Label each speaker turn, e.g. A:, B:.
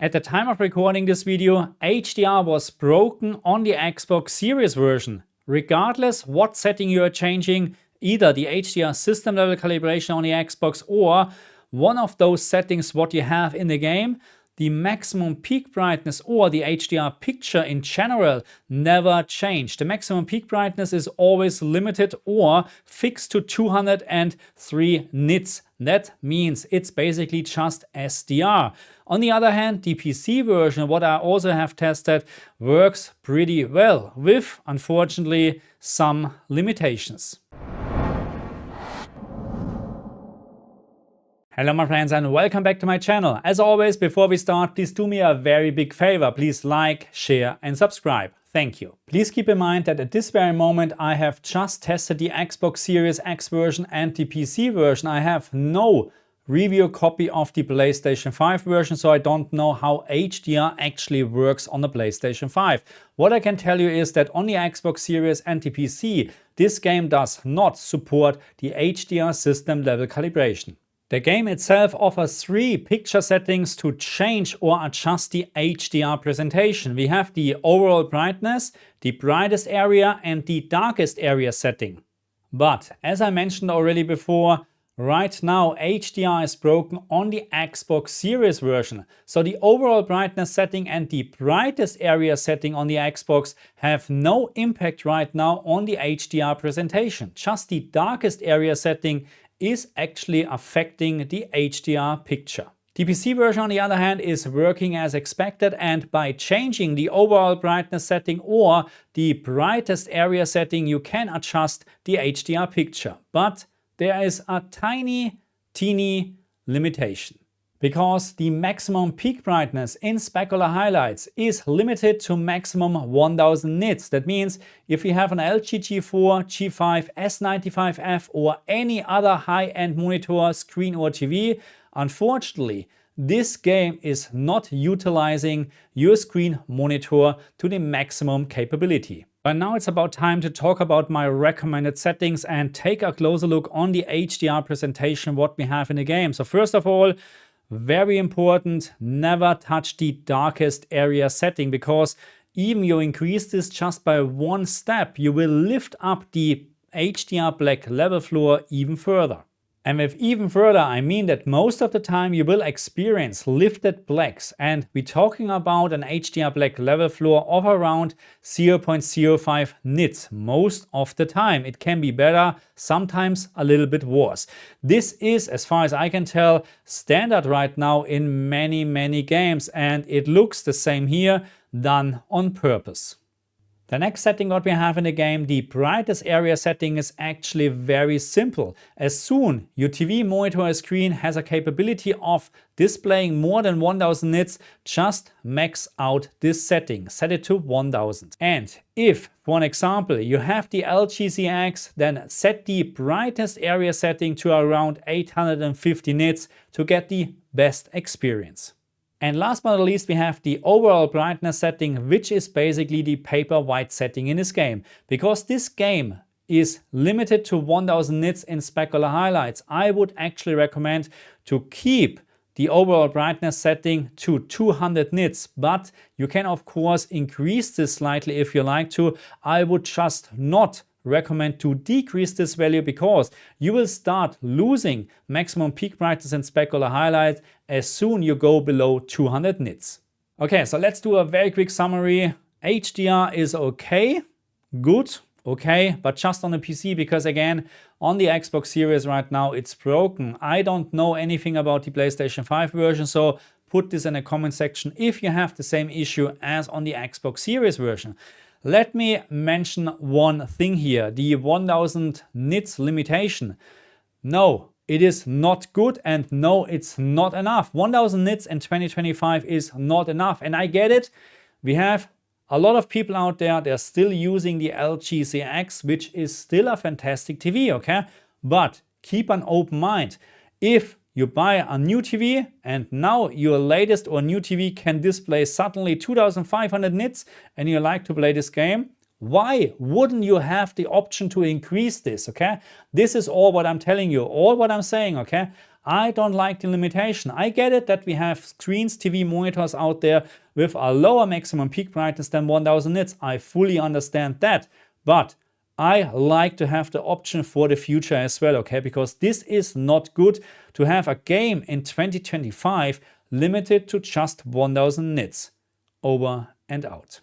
A: At the time of recording this video, HDR was broken on the Xbox Series version. Regardless what setting you are changing, either the HDR system level calibration on the Xbox or one of those settings what you have in the game, the maximum peak brightness or the HDR picture in general never changed. The maximum peak brightness is always limited or fixed to 203 nits. That means it's basically just SDR. On the other hand, the PC version, what I also have tested, works pretty well with, unfortunately, some limitations. Hello my friends and welcome back to my channel. As always, before we start, please do me a very big favor. Please like, share and subscribe. Thank you. Please keep in mind that at this very moment I have just tested the Xbox Series X version and the PC version. I have no review copy of the PlayStation 5 version, so I don't know how HDR actually works on the PlayStation 5. What I can tell you is that on the Xbox Series and the PC, this game does not support the HDR system level calibration. The game itself offers 3 picture settings to change or adjust the HDR presentation. We have the overall brightness, the brightest area and the darkest area setting. But as I mentioned already before, right now HDR is broken on the Xbox Series version. So the overall brightness setting and the brightest area setting on the Xbox have no impact right now on the HDR presentation. Just the darkest area setting is actually affecting the HDR picture. The PC version, on the other hand, is working as expected, and by changing the overall brightness setting or the brightest area setting, you can adjust the HDR picture. But there is a teeny limitation. Because the maximum peak brightness in specular highlights is limited to maximum 1000 nits. That means if you have an LG G4, G5, S95F or any other high-end monitor, screen or TV, unfortunately, this game is not utilizing your screen monitor to the maximum capability. But now it's about time to talk about my recommended settings and take a closer look on the HDR presentation what we have in the game. So first of all, very important, never touch the darkest area setting, because even you increase this just by one step, you will lift up the HDR black level floor even further. And with even further, I mean that most of the time you will experience lifted blacks, and we're talking about an HDR black level floor of around 0.05 nits most of the time. It can be better, sometimes a little bit worse. This is, as far as I can tell, standard right now in many games, and it looks the same here, done on purpose. The next setting what we have in the game, the brightest area setting, is actually very simple. As soon your TV monitor or screen has a capability of displaying more than 1000 nits, just max out this setting, set it to 1000. And if, for an example, you have the LG ZX, then set the brightest area setting to around 850 nits to get the best experience. And last but not least, we have the overall brightness setting, which is basically the paper white setting in this game. Because this game is limited to 1000 nits in specular highlights, I would actually recommend to keep the overall brightness setting to 200 nits. But you can of course increase this slightly if you like to. I would just not recommend to decrease this value, because you will start losing maximum peak brightness in specular highlights as soon you go below 200 nits. Okay, so let's do a very quick summary. HDR is okay, good, okay, but just on the PC, because again, on the Xbox Series right now it's broken. I don't know anything about the PlayStation 5 version, so put this in the comment section if you have the same issue as on the Xbox Series version. Let me mention one thing here, the 1000 nits limitation. No, it is not good, and no, it's not enough. 1000 nits in 2025 is not enough, and I get it. We have a lot of people out there, they're still using the LG ZX, which is still a fantastic TV, okay? But keep an open mind. If you buy a new TV and now your latest or new TV can display suddenly 2500 nits and you like to play this game, Why wouldn't you have the option to increase this, okay? This is all what I'm telling you, all what I'm saying, okay? I don't like the limitation. I get it that we have screens, TV monitors out there with a lower maximum peak brightness than 1000 nits. I fully understand that. But I like to have the option for the future as well, okay? Because this is not good to have a game in 2025 limited to just 1000 nits. Over and out.